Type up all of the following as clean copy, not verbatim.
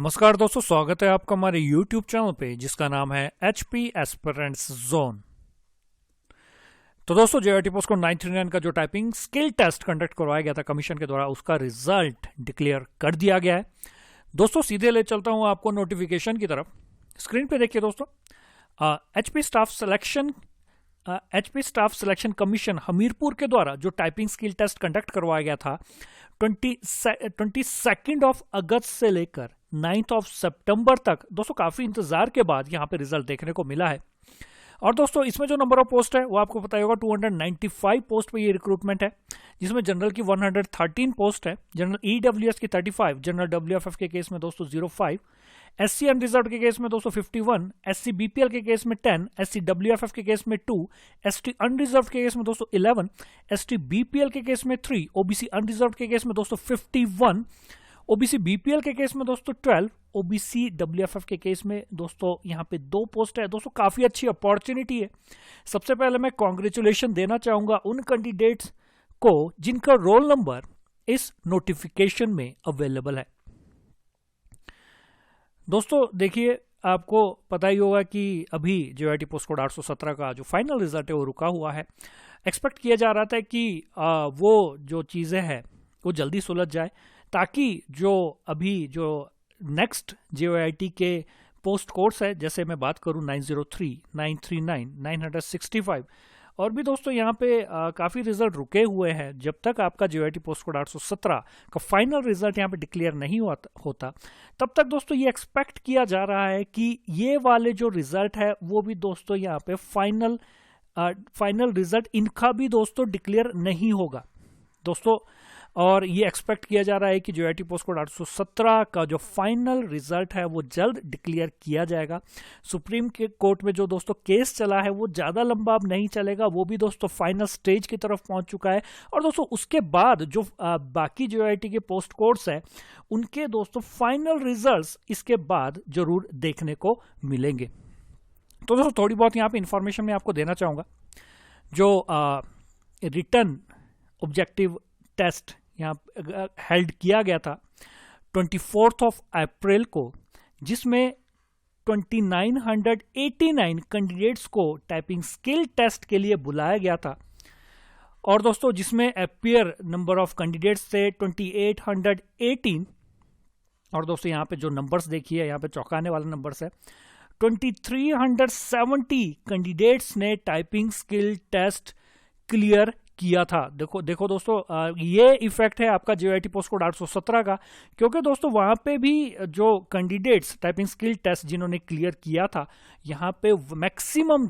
नमस्कार दोस्तों, स्वागत है आपका हमारे YouTube चैनल पे जिसका नाम है HP एस्पिरेंट्स जोन। तो दोस्तों, JIT पोस्ट कोड 939 का जो टाइपिंग स्किल टेस्ट कंडक्ट करवाया गया था कमीशन के द्वारा, उसका रिजल्ट डिक्लेयर कर दिया गया है। दोस्तों सीधे ले चलता हूं आपको नोटिफिकेशन की तरफ। स्क्रीन पे देखिए दोस्तों, HP staff selection commission Hamirpur के द्वारा जो टाइपिंग स्किल टेस्ट कंडक्ट करवाया गया था 22 ऑफ अगस्त से लेकर 9th ऑफ सितंबर तक, दोस्तों काफी इंतजार के बाद यहां पे रिजल्ट देखने को मिला है। और दोस्तों इसमें जो नंबर ऑफ पोस्ट है वो आपको पता होगा 295 पोस्ट पे ये रिक्रूटमेंट है, जिसमें जनरल की 113 पोस्ट है, जनरल EWS की 35, जनरल WFF के केस में दोस्तों 05, SC अनरिजर्व के केस में दोस्तों 51, SC BPL के केस में 10, SC WFF के केस में 2, ST अनरिजर्व के केस में दोस्तों 11, ST BPL के केस में 3, OBC अनरिजर्व के केस में दोस्तों 51, OBC BPL के केस में दोस्तों 12, OBC WFF के केस में दोस्तों यहाँ पे 2 पोस्ट है। दोस्तों काफी अच्छी अपॉर्चुनिटी है। सबसे पहले मैं कॉन्ग्रेचुलेशन देना चाहूंगा उन कैंडिडेट्स को जिनका रोल नंबर इस नोटिफिकेशन में अवेलेबल है। दोस्तों देखिए, आपको पता ही होगा कि अभी JIT पोस्ट कोड 817 का जो फाइनल रिजल्ट है वो रुका हुआ है। एक्सपेक्ट किया जा रहा था कि वो जो चीजें हैं वो जल्दी सुलझ जाए, ताकि जो अभी जो नेक्स्ट JIT के पोस्ट कोर्स है, जैसे मैं बात करूं 903, 939, 965, और भी दोस्तों यहाँ पे काफ़ी रिजल्ट रुके हुए हैं। जब तक आपका JIT पोस्ट कोड 817 का फाइनल रिजल्ट यहाँ पे डिक्लेयर नहीं होता तब तक दोस्तों ये एक्सपेक्ट किया जा रहा है कि ये वाले जो रिजल्ट है वो भी दोस्तों यहाँ पे फाइनल रिजल्ट इनका भी दोस्तों डिक्लेयर नहीं होगा दोस्तों। और ये एक्सपेक्ट किया जा रहा है कि JIT पोस्ट कोड 817 का जो फाइनल रिजल्ट है वो जल्द डिक्लेयर किया जाएगा। सुप्रीम कोर्ट में जो दोस्तों केस चला है वो ज़्यादा लंबा अब नहीं चलेगा, वो भी दोस्तों फाइनल स्टेज की तरफ पहुंच चुका है। और दोस्तों उसके बाद जो बाकी JIT के पोस्ट कोड्स है उनके दोस्तों फाइनल रिजल्ट्स इसके बाद जरूर देखने को मिलेंगे। तो दोस्तों थोड़ी बहुत यहाँ पे इंफॉर्मेशन मैं आपको देना चाहूँगा। जो रिटन ऑब्जेक्टिव टेस्ट यहाँ हेल्ड किया गया था 24 ऑफ अप्रैल को, जिसमें 2989 कैंडिडेट्स को टाइपिंग स्किल टेस्ट के लिए बुलाया गया था। और दोस्तों जिसमें अपीयर नंबर ऑफ कैंडिडेट्स थे 2818। और दोस्तों यहाँ पे जो नंबर्स देखिए, यहाँ पे चौंकाने वाला नंबर्स है। 2370 कैंडिडेट्स ने टाइपिंग स्किल टेस्ट क्लियर किया था। देखो दोस्तों, ये इफेक्ट है आपका JIT पोस्ट कोड 817 का, क्योंकि दोस्तों वहां पे भी जो कैंडिडेट्स टाइपिंग स्किल टेस्ट जिन्होंने क्लियर किया था, यहाँ पे मैक्सिमम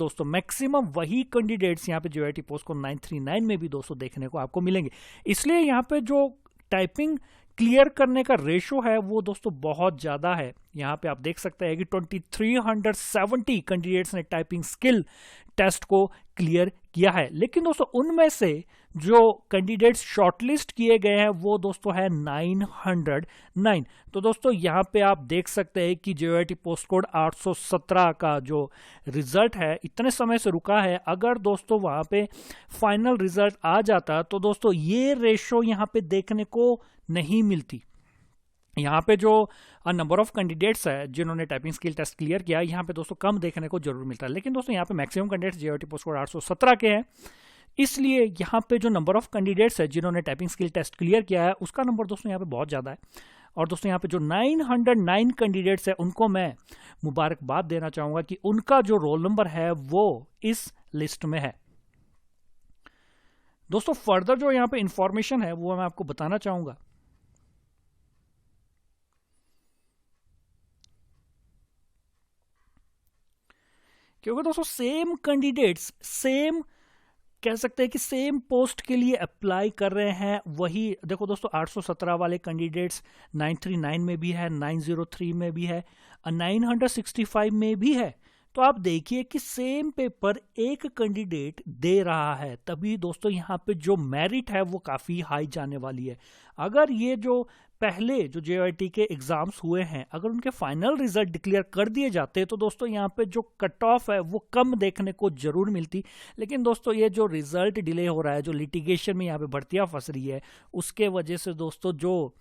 वही कैंडिडेट्स यहाँ पे JIT पोस्ट कोड 939 में भी दोस्तों देखने को आपको मिलेंगे। इसलिए यहाँ पे जो टाइपिंग क्लियर करने का रेशो है वो दोस्तों बहुत ज्यादा है। यहाँ पे आप देख सकते हैं कि 2370 कैंडिडेट्स ने टाइपिंग स्किल टेस्ट को क्लियर किया है। लेकिन दोस्तों उनमें से जो कैंडिडेट्स शॉर्टलिस्ट किए गए हैं वो दोस्तों है 909। तो दोस्तों यहाँ पे आप देख सकते हैं कि JIT पोस्ट कोड 817 का जो रिजल्ट है इतने समय से रुका है। अगर दोस्तों वहां पे फाइनल रिजल्ट आ जाता तो दोस्तों ये रेशो यहाँ पे देखने को नहीं मिलती। यहाँ पे जो नंबर ऑफ कैंडिडेट्स है जिन्होंने टाइपिंग स्किल टेस्ट क्लियर किया, यहाँ पे दोस्तों कम देखने को जरूर मिलता है। लेकिन दोस्तों यहाँ पे maximum candidates JIT post code 817 के हैं, इसलिए यहाँ पे जो नंबर ऑफ कैंडिडेट्स है जिन्होंने टाइपिंग स्किल टेस्ट क्लियर किया है उसका नंबर दोस्तों यहाँ पे बहुत ज़्यादा है। और दोस्तों यहाँ पे जो 909 कैंडिडेट्स है उनको मैं मुबारकबाद देना चाहूँगा कि उनका जो रोल नंबर है वो इस लिस्ट में है। दोस्तों फर्दर जो यहाँ पे इंफॉर्मेशन है वो मैं आपको बताना चाहूँगा। क्योंकि दोस्तों सेम कैंडिडेट्स कह सकते हैं कि सेम पोस्ट के लिए अप्लाई कर रहे हैं। वही देखो दोस्तों 817 वाले कैंडिडेट्स 939 में भी है, 903 में भी है और 965 में भी है। तो आप देखिए कि सेम पेपर एक कैंडिडेट दे रहा है, तभी दोस्तों यहाँ पे जो मेरिट है वो काफ़ी हाई जाने वाली है। अगर ये जो पहले जो JIT के एग्जाम्स हुए हैं अगर उनके फाइनल रिजल्ट डिक्लेयर कर दिए जाते तो दोस्तों यहाँ पे जो कट ऑफ है वो कम देखने को जरूर मिलती। लेकिन दोस्तों ये जो रिजल्ट डिले हो रहा है, जो लिटिगेशन में यहाँ पे भर्तियाँ फंस रही है, उसके वजह से दोस्तों जो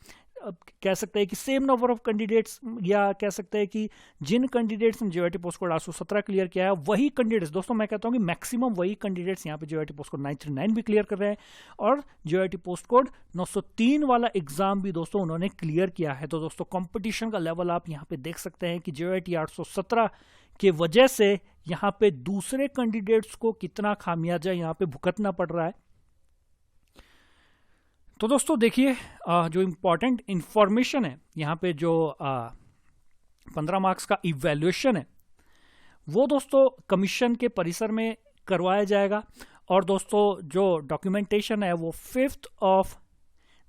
कह सकते हैं कि सेम नंबर ऑफ कैंडिडेट्स, या कह सकते हैं कि जिन कैंडिडेट्स ने JYT पोस्ट कोड 817 क्लियर किया है वही कैंडिडेट्स, दोस्तों मैं कहता हूं कि मैक्सिमम वही कैंडिडेट्स यहाँ पे JYT पोस्ट कोड 939 भी क्लियर कर रहे हैं, और JYT पोस्ट कोड 903 वाला एग्जाम भी दोस्तों उन्होंने क्लियर किया है। तो दोस्तों कंपटीशन का लेवल आप यहाँ पे देख सकते हैं कि JYT 817 के वजह से यहाँ पे दूसरे कैंडिडेट्स को कितना खामियाजा यहाँ पे भुगतना पड़ रहा है। तो दोस्तों देखिए जो इंपॉर्टेंट इंफॉर्मेशन है यहाँ पे, जो 15 मार्क्स का इवैल्यूएशन है वो दोस्तों कमीशन के परिसर में करवाया जाएगा, और दोस्तों जो डॉक्यूमेंटेशन है वो 5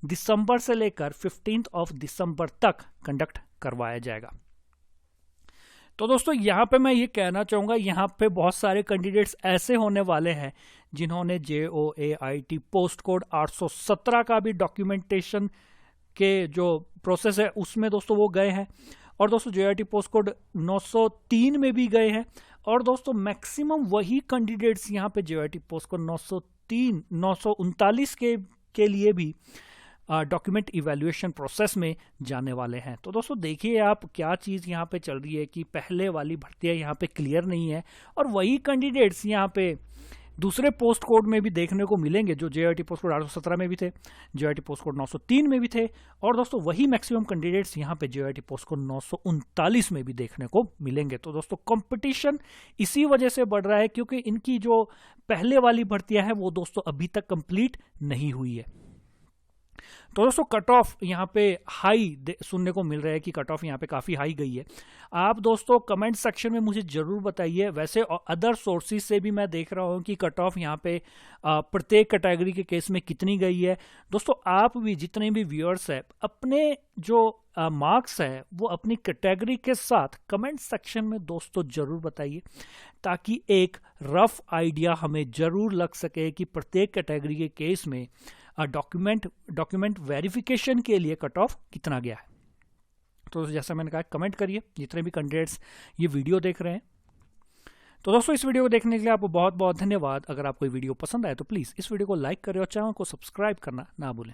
दिसंबर से लेकर 15 दिसंबर तक कंडक्ट करवाया जाएगा। तो दोस्तों यहाँ पे मैं ये कहना चाहूँगा, यहाँ पे बहुत सारे कैंडिडेट्स ऐसे होने वाले हैं जिन्होंने JOAIT पोस्ट कोड 817 का भी डॉक्यूमेंटेशन के जो प्रोसेस है उसमें दोस्तों वो गए हैं, और दोस्तों JOAIT पोस्ट कोड 903 में भी गए हैं, और दोस्तों मैक्सिमम वही कैंडिडेट्स यहाँ पे JOAIT पोस्ट कोड 939 के लिए भी डॉक्यूमेंट इवैल्यूएशन प्रोसेस में जाने वाले हैं। तो दोस्तों देखिए आप क्या चीज़ यहाँ पे चल रही है कि पहले वाली भर्तियाँ यहाँ पे क्लियर नहीं है, और वही कैंडिडेट्स यहाँ पे दूसरे पोस्ट कोड में भी देखने को मिलेंगे, जो JOAIT पोस्ट कोड 817 में भी थे, JOAIT पोस्ट कोड 903 में भी थे, और दोस्तों वही मैक्सिमम कैंडिडेट्स यहाँ पे JOAIT पोस्ट कोड 939 में भी देखने को मिलेंगे। तो दोस्तों कंपटीशन इसी वजह से बढ़ रहा है क्योंकि इनकी जो पहले वाली भर्तियां हैं वो दोस्तों अभी तक कंप्लीट नहीं हुई है। तो दोस्तों कट ऑफ यहाँ पे हाई सुनने को मिल रहा है कि कट ऑफ यहाँ पे काफ़ी हाई गई है। आप दोस्तों कमेंट सेक्शन में मुझे ज़रूर बताइए। वैसे अदर सोर्सेज से भी मैं देख रहा हूँ कि कट ऑफ यहाँ पे प्रत्येक कैटेगरी के केस में कितनी गई है। दोस्तों आप भी, जितने भी व्यूअर्स हैं, अपने जो मार्क्स है वो अपनी कैटेगरी के साथ कमेंट सेक्शन में दोस्तों ज़रूर बताइए, ताकि एक रफ आइडिया हमें ज़रूर लग सके कि प्रत्येक कैटेगरी के केस में डॉक्यूमेंट वेरिफिकेशन के लिए कट ऑफ कितना गया है। तो जैसा मैंने कहा, कमेंट करिए जितने भी कैंडिडेट्स ये वीडियो देख रहे हैं। तो दोस्तों इस वीडियो को देखने के लिए आपको बहुत बहुत धन्यवाद। अगर आपको ये वीडियो पसंद आए तो प्लीज़ इस वीडियो को लाइक करें और चैनल को सब्सक्राइब करना ना भूलें।